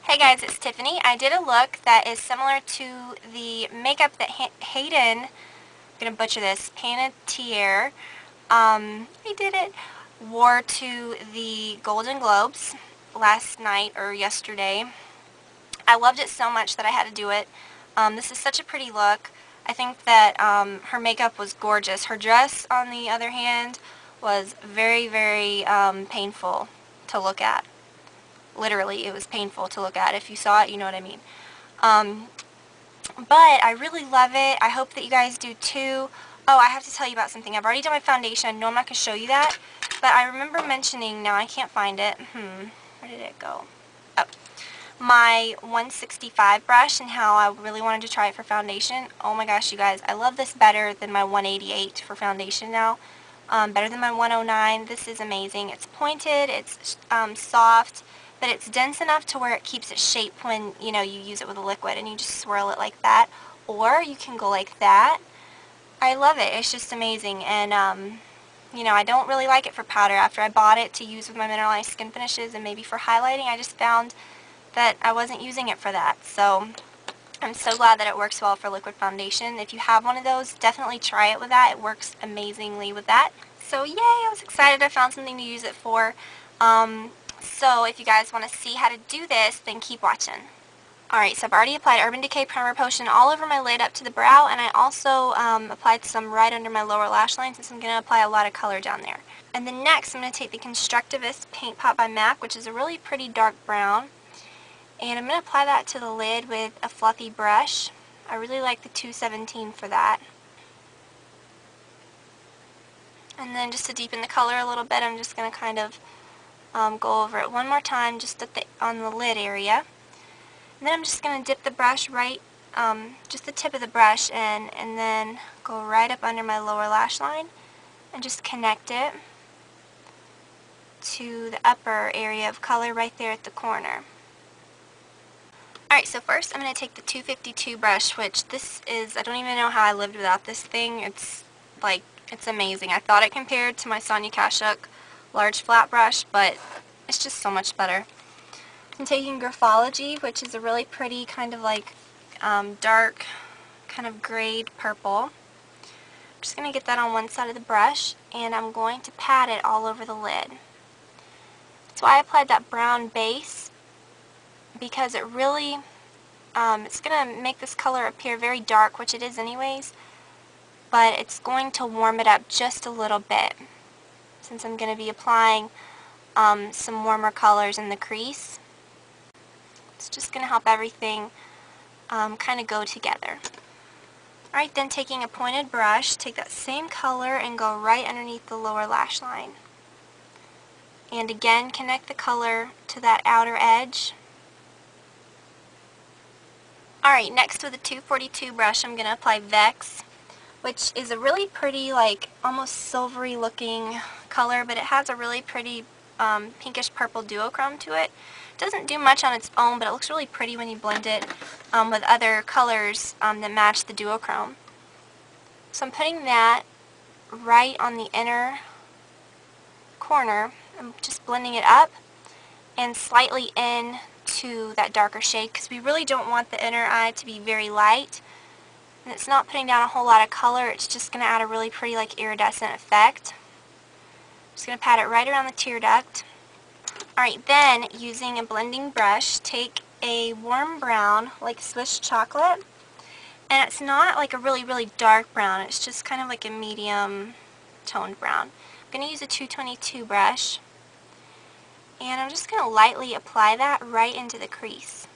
Hey guys, it's Tiffany. I did a look that is similar to the makeup that Hayden, I'm going to butcher this, Panettiere, he did it, wore to the Golden Globes last night or yesterday. I loved it so much that I had to do it. This is such a pretty look. I think that her makeup was gorgeous. Her dress, on the other hand, was very, very painful to look at. Literally, it was painful to look at. If you saw it, you know what I mean. Um, but I really love it. I hope that you guys do too. Oh, I have to tell you about something. I've already done my foundation. No, I'm not going to show you that. But I remember mentioning, now I can't find it. Where did it go? Oh, my 165 brush and how I really wanted to try it for foundation. Oh my gosh, you guys. I love this better than my 188 for foundation now. Better than my 109. This is amazing. It's pointed. It's soft. But it's dense enough to where it keeps its shape when, you know, you use it with a liquid and you just swirl it like that. Or you can go like that. I love it. It's just amazing. And, you know, I don't really like it for powder. After I bought it to use with my mineralized skin finishes and maybe for highlighting, I just found that I wasn't using it for that. So I'm so glad that it works well for liquid foundation. If you have one of those, definitely try it with that. It works amazingly with that. So yay, I was excited I found something to use it for. So if you guys want to see how to do this, then keep watching. Alright, so I've already applied Urban Decay Primer Potion all over my lid up to the brow, and I also applied some right under my lower lash line since I'm going to apply a lot of color down there. And then next I'm going to take the Constructivist Paint Pot by MAC, which is a really pretty dark brown, and I'm going to apply that to the lid with a fluffy brush. I really like the 217 for that. And then just to deepen the color a little bit, I'm just going to kind of go over it one more time just on the lid area. And then I'm just going to dip the brush right, just the tip of the brush in, and then go right up under my lower lash line and just connect it to the upper area of color right there at the corner. Alright, so first I'm going to take the 252 brush, which this is, I don't even know how I lived without this thing. It's like, it's amazing. I thought it compared to my Sonia Kashuk large flat brush, but it's just so much better. I'm taking Graphology, which is a really pretty kind of like dark, kind of grayed purple. I'm just going to get that on one side of the brush, and I'm going to pat it all over the lid. That's why I applied that brown base, because it really, it's going to make this color appear very dark, which it is anyways, but it's going to warm it up just a little bit, since I'm going to be applying some warmer colors in the crease. It's just going to help everything kind of go together. Alright, then taking a pointed brush, take that same color and go right underneath the lower lash line. And again, connect the color to that outer edge. Alright, next with a 242 brush, I'm going to apply Vex, which is a really pretty, like, almost silvery looking color, but it has a really pretty pinkish purple duochrome to it. It doesn't do much on its own, but it looks really pretty when you blend it with other colors that match the duochrome. So I'm putting that right on the inner corner. I'm just blending it up and slightly in to that darker shade, because we really don't want the inner eye to be very light. And it's not putting down a whole lot of color, it's just going to add a really pretty like iridescent effect. Just going to pat it right around the tear duct. Alright, then using a blending brush, take a warm brown like Swiss chocolate, and it's not like a really, really dark brown, it's just kind of like a medium toned brown. I'm going to use a 222 brush, and I'm just going to lightly apply that right into the crease.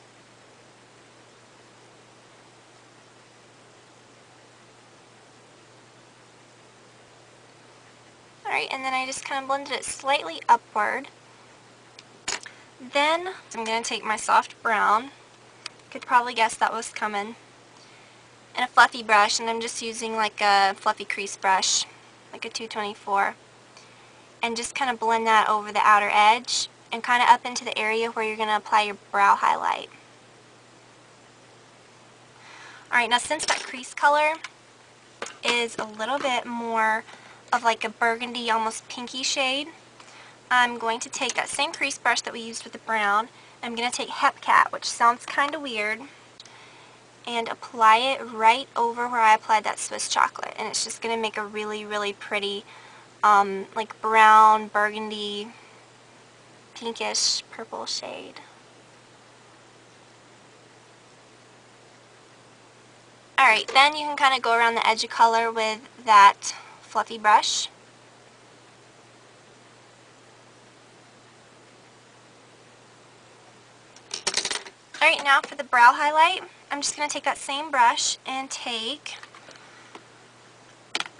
Alright, and then I just kind of blended it slightly upward. Then I'm going to take my soft brown, you could probably guess that was coming, and a fluffy brush, and I'm just using like a fluffy crease brush, like a 224, and just kind of blend that over the outer edge and kind of up into the area where you're going to apply your brow highlight. Alright, now since that crease color is a little bit more of like a burgundy, almost pinky shade, I'm going to take that same crease brush that we used with the brown. I'm going to take Hepcat, which sounds kind of weird, and apply it right over where I applied that Swiss chocolate. And it's just going to make a really, really pretty, like brown, burgundy, pinkish purple shade. Alright, then you can kind of go around the edge of color with that fluffy brush. Alright, now for the brow highlight, I'm just going to take that same brush and take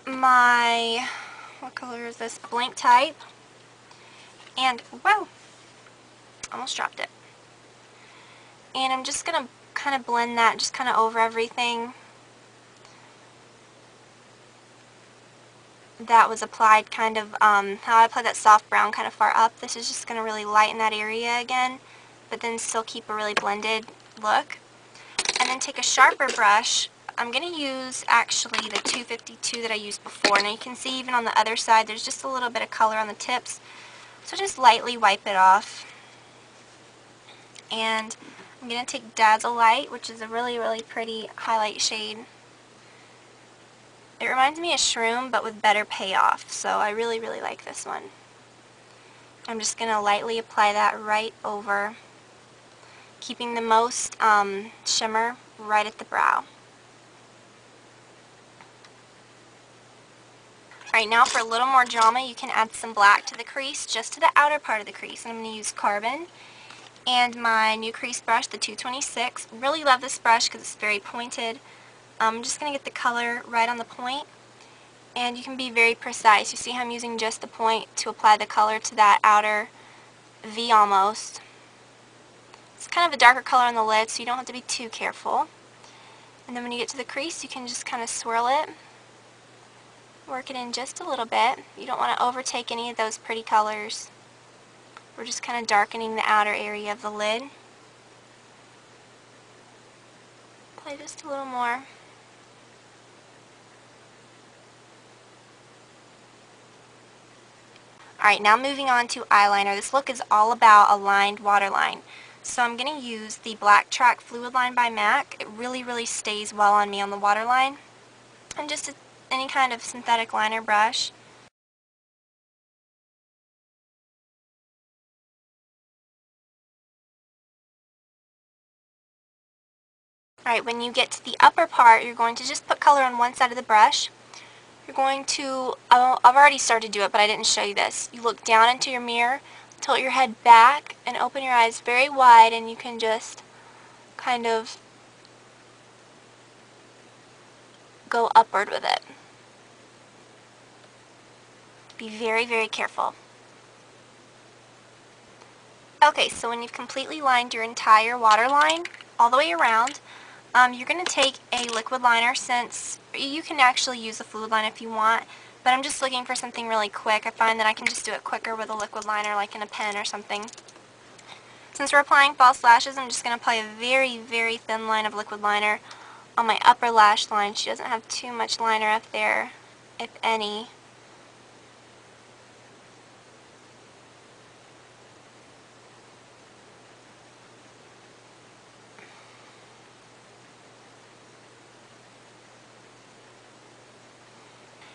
my, what color is this, blank type, and, whoa, almost dropped it. And I'm just going to kind of blend that just kind of over everything that was applied, kind of how I applied that soft brown kind of far up. This is just going to really lighten that area again, but then still keep a really blended look. And then take a sharper brush. I'm going to use actually the 252 that I used before. Now you can see even on the other side there's just a little bit of color on the tips, so just lightly wipe it off. And I'm going to take Dazzle Light, which is a really, really pretty highlight shade. It reminds me of Shroom, but with better payoff, so I really, really like this one. I'm just going to lightly apply that right over, keeping the most shimmer right at the brow. Alright, now for a little more drama, you can add some black to the crease, just to the outer part of the crease. And I'm going to use Carbon and my new crease brush, the 226. Really love this brush because it's very pointed. I'm just going to get the color right on the point, and you can be very precise. You see how I'm using just the point to apply the color to that outer V almost. It's kind of a darker color on the lid, so you don't have to be too careful. And then when you get to the crease, you can just kind of swirl it, work it in just a little bit. You don't want to overtake any of those pretty colors. We're just kind of darkening the outer area of the lid. Apply just a little more. Alright, now moving on to eyeliner. This look is all about a lined waterline. So I'm going to use the Black Track Fluid Line by MAC. It really, really stays well on me on the waterline. And just any kind of synthetic liner brush. Alright, when you get to the upper part, you're going to just put color on one side of the brush. You're going to, I've already started to do it, but I didn't show you this. You look down into your mirror, tilt your head back, and open your eyes very wide, and you can just kind of go upward with it. Be very, very careful. Okay, so when you've completely lined your entire waterline all the way around, you're going to take a liquid liner, since you can actually use a fluid line if you want, but I'm just looking for something really quick. I find that I can just do it quicker with a liquid liner, like in a pen or something. Since we're applying false lashes, I'm just going to apply a very, very thin line of liquid liner on my upper lash line. She doesn't have too much liner up there, if any.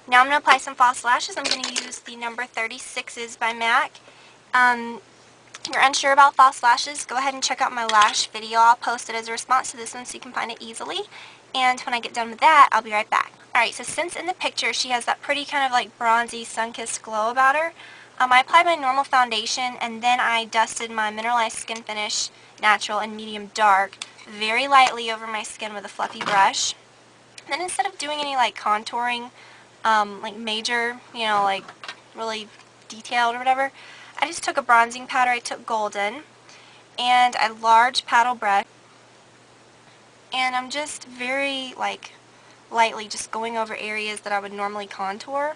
Now I'm going to apply some false lashes. I'm going to use the number 36s by MAC. If you're unsure about false lashes, go ahead and check out my lash video. I'll post it as a response to this one so you can find it easily. And when I get done with that, I'll be right back. Alright, so since in the picture she has that pretty kind of like bronzy, sun-kissed glow about her, I applied my normal foundation, and then I dusted my Mineralized Skin Finish Natural and Medium Dark very lightly over my skin with a fluffy brush. And then instead of doing any like contouring, like major, you know, like really detailed or whatever, I just took a bronzing powder. I took Golden and a large paddle brush, and I'm just very like lightly just going over areas that I would normally contour,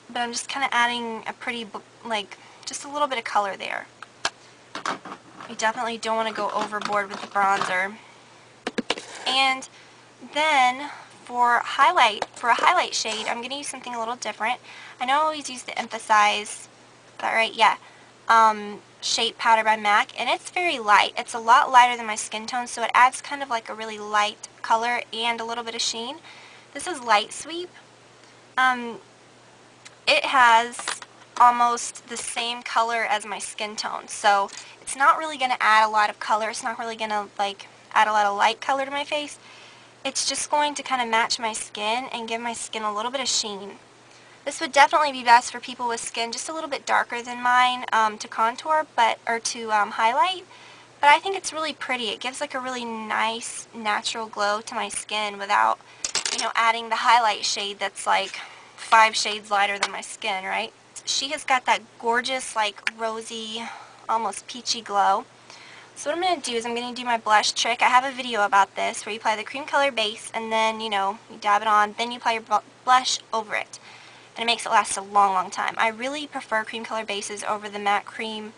but I'm just kind of adding a pretty, like, just a little bit of color there. You definitely don't want to go overboard with the bronzer. And then for a highlight shade, I'm going to use something a little different. I know I always use the Emphasize Is that right? Yeah. Shape powder by MAC, and it's very light. It's a lot lighter than my skin tone, so it adds kind of like a really light color and a little bit of sheen. This is Light Sweep. It has almost the same color as my skin tone, so it's not really going to add a lot of color. It's not really going to like add a lot of light color to my face. It's just going to kind of match my skin and give my skin a little bit of sheen. This would definitely be best for people with skin just a little bit darker than mine to contour, or to highlight. But I think it's really pretty. It gives like a really nice natural glow to my skin without, adding the highlight shade that's like 5 shades lighter than my skin, right? She has got that gorgeous like rosy, almost peachy glow. So what I'm going to do is I'm going to do my blush trick. I have a video about this where you apply the cream color base and then, you dab it on, then you apply your blush over it. And it makes it last a long, long time. I really prefer cream color bases over the matte cream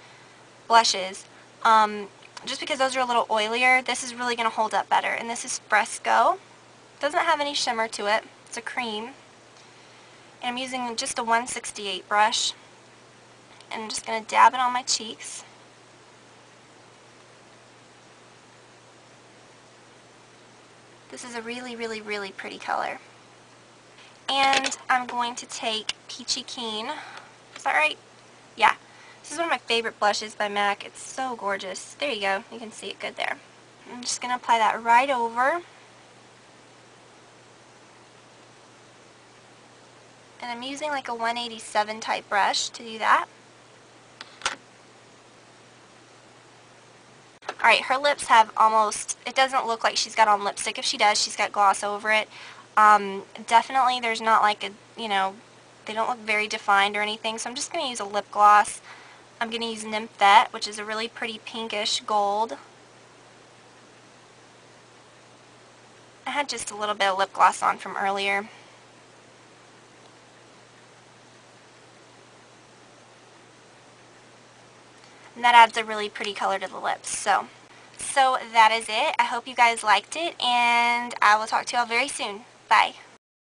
blushes. Just because those are a little oilier, this is really going to hold up better. And this is Fresco. Doesn't have any shimmer to it. It's a cream. And I'm using just a 168 brush. And I'm just going to dab it on my cheeks. This is a really, really, really pretty color. And I'm going to take Peachy Keen. Is that right? Yeah. This is one of my favorite blushes by MAC. It's so gorgeous. There you go. You can see it good there. I'm just going to apply that right over. And I'm using like a 187 type brush to do that. Alright, her lips have almost, it doesn't look like she's got on lipstick. If she does, she's got gloss over it. Definitely there's not like a, they don't look very defined or anything, so I'm just going to use a lip gloss. I'm going to use Nymphet, which is a really pretty pinkish gold. I had just a little bit of lip gloss on from earlier. And that adds a really pretty color to the lips. So that is it. I hope you guys liked it, and I will talk to y'all very soon. Bye.